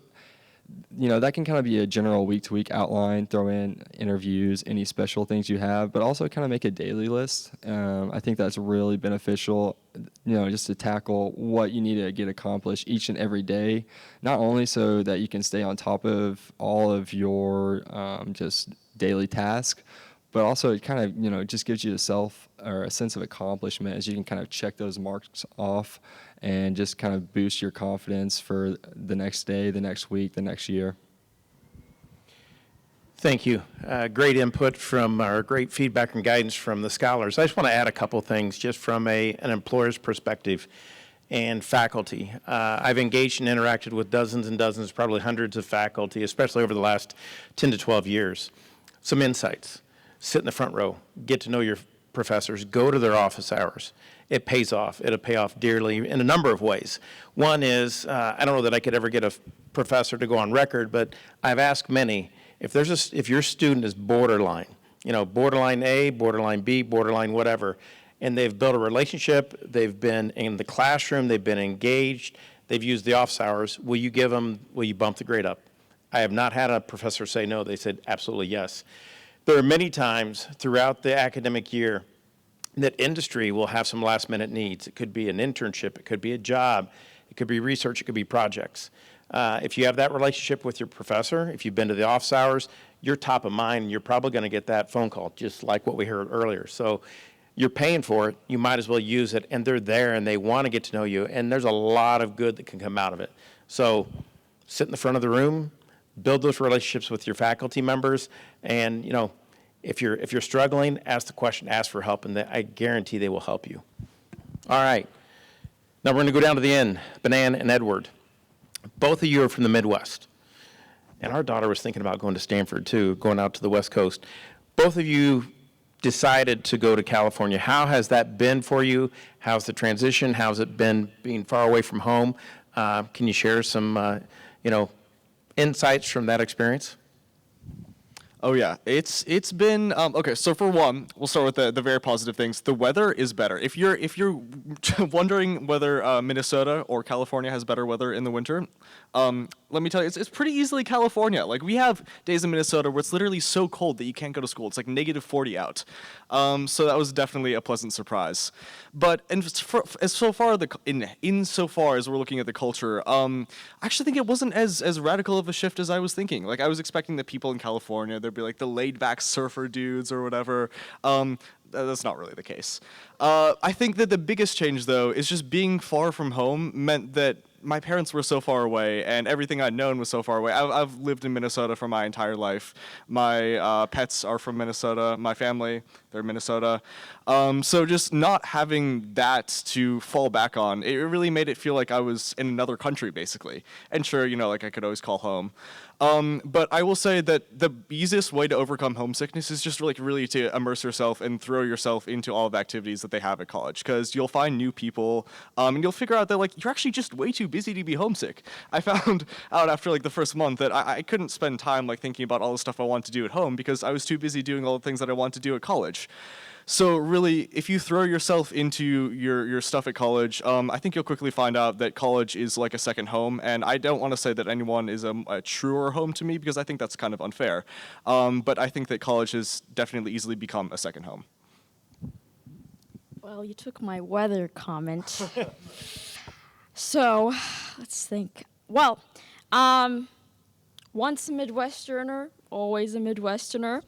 that can kind of be a general week-to-week outline, throw in interviews, any special things you have, but also kind of make a daily list. I think that's really beneficial, just to tackle what you need to get accomplished each and every day, not only so that you can stay on top of all of your just daily tasks, but also it kind of, just gives you a sense of accomplishment as you can kind of check those marks off and just kind of boost your confidence for the next day, the next week, the next year. Thank you. Great input great feedback and guidance from the scholars. I just want to add a couple things just from an employer's perspective and faculty. I've engaged and interacted with dozens and dozens, probably hundreds of faculty, especially over the last 10 to 12 years. Some insights. Sit in the front row. Get to know your professors. Go to their office hours. It pays off. It'll pay off dearly in a number of ways. One is, I don't know that I could ever get a professor to go on record, but I've asked many, if your student is borderline, borderline A, borderline B, borderline whatever, and they've built a relationship, they've been in the classroom, they've been engaged, they've used the office hours, will you bump the grade up? I have not had a professor say no. They said absolutely yes. There are many times throughout the academic year that industry will have some last minute needs. It could be an internship, it could be a job, it could be research, it could be projects. If you have that relationship with your professor, if you've been to the office hours, you're top of mind, and you're probably going to get that phone call, just like what we heard earlier. So you're paying for it, you might as well use it, and they're there, and they want to get to know you, and there's a lot of good that can come out of it. So sit in the front of the room, build those relationships with your faculty members, and, if you're struggling, ask the question, ask for help, and I guarantee they will help you. All right. Now we're going to go down to the end. Banan and Edward. Both of you are from the Midwest. And our daughter was thinking about going to Stanford, too, going out to the West Coast. Both of you decided to go to California. How has that been for you? How's the transition? How's it been being far away from home? Can you share some, insights from that experience? Oh yeah, it's been okay. So for one, we'll start with the very positive things. The weather is better. If you're wondering whether Minnesota or California has better weather in the winter, let me tell you, it's pretty easily California. Like, we have days in Minnesota where it's literally so cold that you can't go to school. It's like -40 out. So that was definitely a pleasant surprise. But insofar as we're looking at the culture, I actually think it wasn't as radical of a shift as I was thinking. Like, I was expecting that people in California, there'd be like the laid-back surfer dudes or whatever. That's not really the case. I think that the biggest change, though, is just being far from home meant that my parents were so far away, and everything I'd known was so far away. I've lived in Minnesota for my entire life. My pets are from Minnesota. My family, they're Minnesota. So just not having that to fall back on, it really made it feel like I was in another country, basically. And sure, like, I could always call home. But I will say that the easiest way to overcome homesickness is just really to immerse yourself and throw yourself into all of the activities that they have at college, because you'll find new people, and you'll figure out that, like, you're actually just way too busy to be homesick. I found out after, like, the first month that I couldn't spend time, like, thinking about all the stuff I wanted to do at home because I was too busy doing all the things that I wanted to do at college. So really, if you throw yourself into your stuff at college, I think you'll quickly find out that college is like a second home. And I don't want to say that anyone is a truer home to me, because I think that's kind of unfair. But I think that college has definitely easily become a second home. Well, you took my weather comment. So, let's think. Well, once a Midwesterner, always a Midwesterner.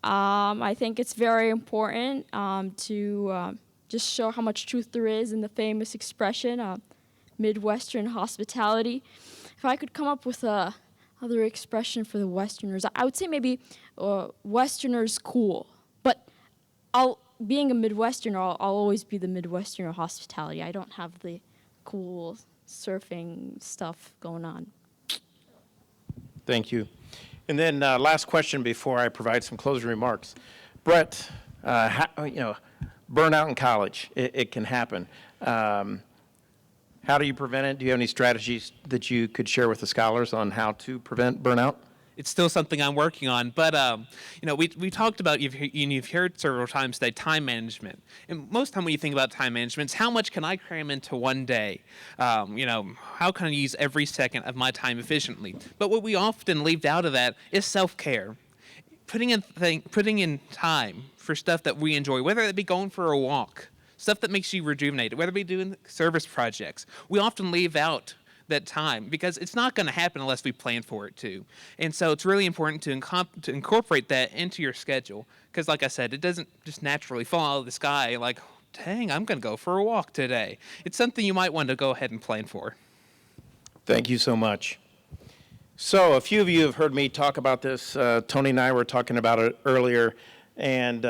I think it's very important to just show how much truth there is in the famous expression, Midwestern hospitality. If I could come up with a other expression for the Westerners. I would say maybe Westerners cool, but being a Midwesterner, I'll always be the Midwesterner hospitality. I don't have the cool surfing stuff going on. Thank you. And then last question before I provide some closing remarks. Brett, burnout in college, it can happen. How do you prevent it? Do you have any strategies that you could share with the scholars on how to prevent burnout? It's still something I'm working on, but we talked about, you've heard several times today, time management. And most time when you think about time management, it's how much can I cram into one day? How can I use every second of my time efficiently? But what we often leave out of that is self-care. Putting in time for stuff that we enjoy, whether it be going for a walk, stuff that makes you rejuvenated, whether it be doing service projects. We often leave out that time because it's not going to happen unless we plan for it to. And so it's really important to incorporate that into your schedule because, like I said, it doesn't just naturally fall out of the sky like, dang, I'm going to go for a walk today. It's something you might want to go ahead and plan for. Thank you so much. So a few of you have heard me talk about this. Tony and I were talking about it earlier. And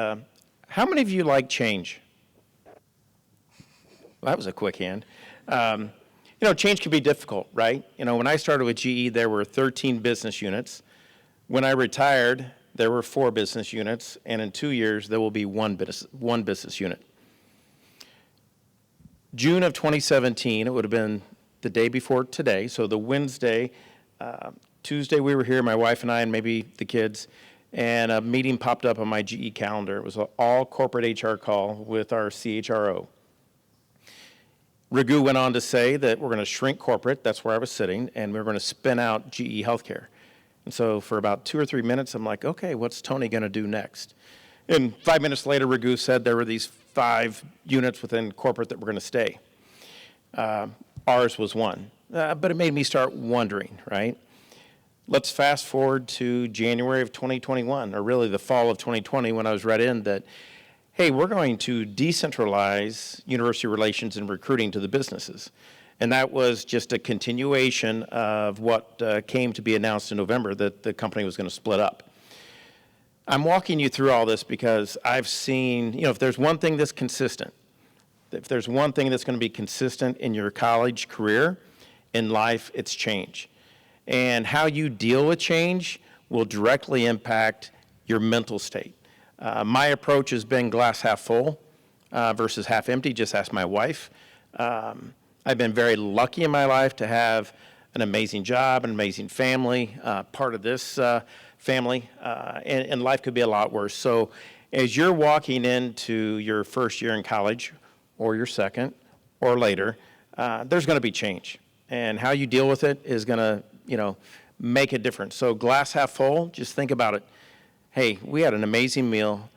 how many of you like change? Well, that was a quick hand. Change can be difficult, right? When I started with GE, there were 13 business units. When I retired, there were 4 business units, and in 2 years, there will be one business unit. June of 2017, it would have been the day before today, so the Wednesday, Tuesday we were here, my wife and I, and maybe the kids, and a meeting popped up on my GE calendar. It was an all corporate HR call with our CHRO. Raghu went on to say that we're going to shrink corporate, that's where I was sitting, and we're going to spin out GE Healthcare. And so for about 2 or 3 minutes, I'm like, okay, what's Tony going to do next? And 5 minutes later, Raghu said there were these 5 units within corporate that were going to stay. Ours was one. But it made me start wondering, right? Let's fast forward to January of 2021, or really the fall of 2020 when I was read in that, hey, we're going to decentralize university relations and recruiting to the businesses. And that was just a continuation of what came to be announced in November, that the company was going to split up. I'm walking you through all this because I've seen, if there's one thing that's consistent, if there's one thing that's going to be consistent in your college career, in life, it's change. And how you deal with change will directly impact your mental state. My approach has been glass half full versus half empty. Just ask my wife. I've been very lucky in my life to have an amazing job, an amazing family, part of this family, and life could be a lot worse. So as you're walking into your first year in college, or your second, or later, there's going to be change. And how you deal with it is going to, make a difference. So glass half full, just think about it. Hey, we had an amazing meal.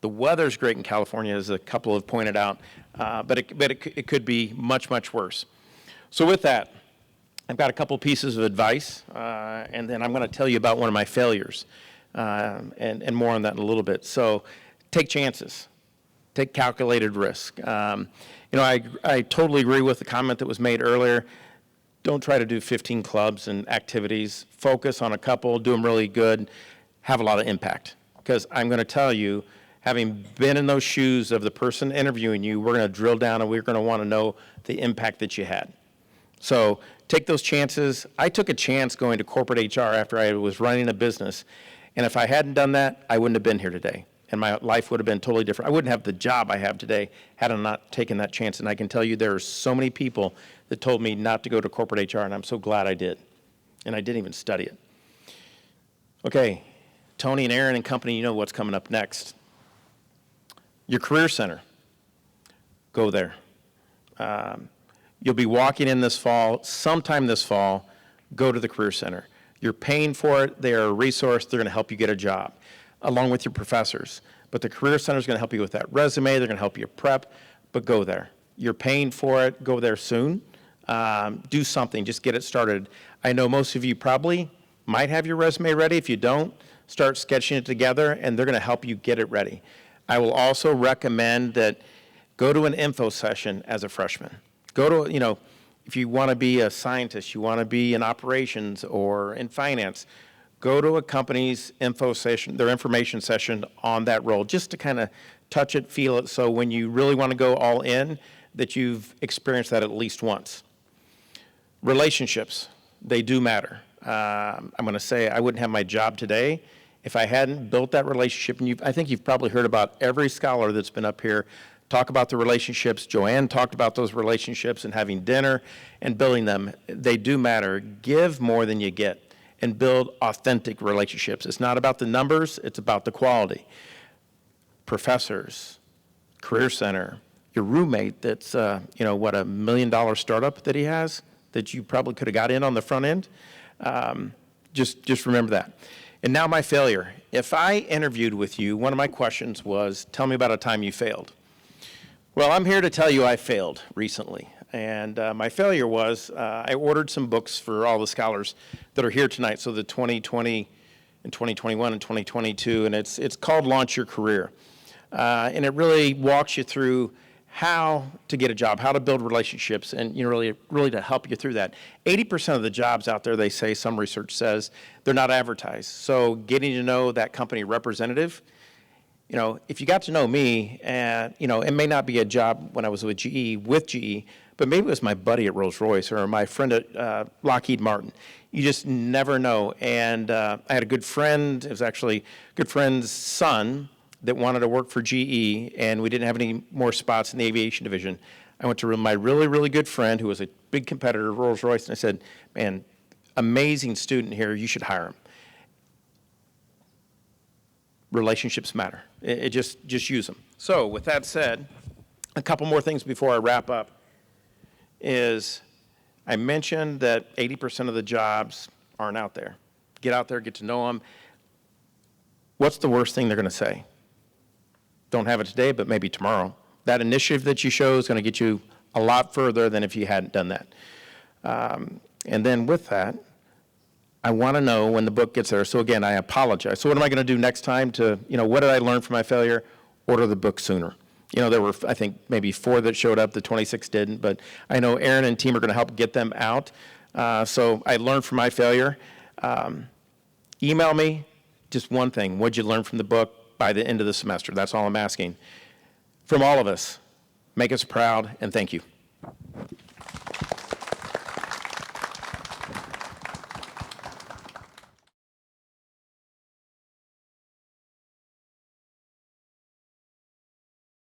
The weather's great in California, as a couple have pointed out, but it could be much, much worse. So with that, I've got a couple pieces of advice, and then I'm going to tell you about one of my failures, and more on that in a little bit. So take chances. Take calculated risk. I totally agree with the comment that was made earlier. Don't try to do 15 clubs and activities. Focus on a couple, do them really good, have a lot of impact. Because I'm going to tell you, having been in those shoes of the person interviewing you, we're going to drill down and we're going to want to know the impact that you had. So take those chances. I took a chance going to corporate HR after I was running a business. And if I hadn't done that, I wouldn't have been here today. And my life would have been totally different. I wouldn't have the job I have today had I not taken that chance. And I can tell you there are so many people that told me not to go to corporate HR, and I'm so glad I did. And I didn't even study it. Okay, Tony and Aaron and company, you know what's coming up next. Your career center, go there. You'll be walking in this fall, sometime this fall, go to the career center. You're paying for it. They are a resource. They're going to help you get a job, along with your professors. But the Career Center is going to help you with that resume. They're going to help you prep, but go there. You're paying for it. Go there soon. Do something. Just get it started. I know most of you probably might have your resume ready. If you don't, start sketching it together, and they're going to help you get it ready. I will also recommend that go to an info session as a freshman. Go to, if you want to be a scientist, you want to be in operations or in finance, go to a company's info session, their information session on that role, just to kind of touch it, feel it, so when you really want to go all in, that you've experienced that at least once. Relationships, they do matter. I'm going to say I wouldn't have my job today if I hadn't built that relationship. And I think you've probably heard about every scholar that's been up here talk about the relationships. Joanne talked about those relationships and having dinner and building them. They do matter. Give more than you get and build authentic relationships. It's not about the numbers, it's about the quality. Professors, Career Center, your roommate that's, what, $1 million startup that he has that you probably could have got in on the front end. Just remember that. And now my failure. If I interviewed with you, one of my questions was, tell me about a time you failed. Well, I'm here to tell you I failed recently. And my failure was I ordered some books for all the scholars that are here tonight, so the 2020 and 2021 and 2022, and it's called Launch Your Career. And it really walks you through how to get a job, how to build relationships, and really to help you through that. 80% of the jobs out there, they say, some research says, they're not advertised. So getting to know that company representative, if you got to know me, and it may not be a job when I was with GE, but maybe it was my buddy at Rolls-Royce or my friend at Lockheed Martin. You just never know. And I had a good friend, it was actually a good friend's son, that wanted to work for GE, and we didn't have any more spots in the aviation division. I went to my really, really good friend who was a big competitor of Rolls-Royce, and I said, man, amazing student here, you should hire him. Relationships matter. Just use them. So with that said, a couple more things before I wrap up is I mentioned that 80% of the jobs aren't out there. Get out there, get to know them. What's the worst thing they're going to say? Don't have it today, but maybe tomorrow. That initiative that you show is going to get you a lot further than if you hadn't done that. And then with that, I want to know when the book gets there. So again, I apologize. So what am I going to do next time to, what did I learn from my failure? Order the book sooner. There were, I think, maybe 4 that showed up, the 26 didn't, but I know Aaron and team are going to help get them out. So I learned from my failure. Email me just one thing. What'd you learn from the book by the end of the semester? That's all I'm asking. From all of us, make us proud, and thank you.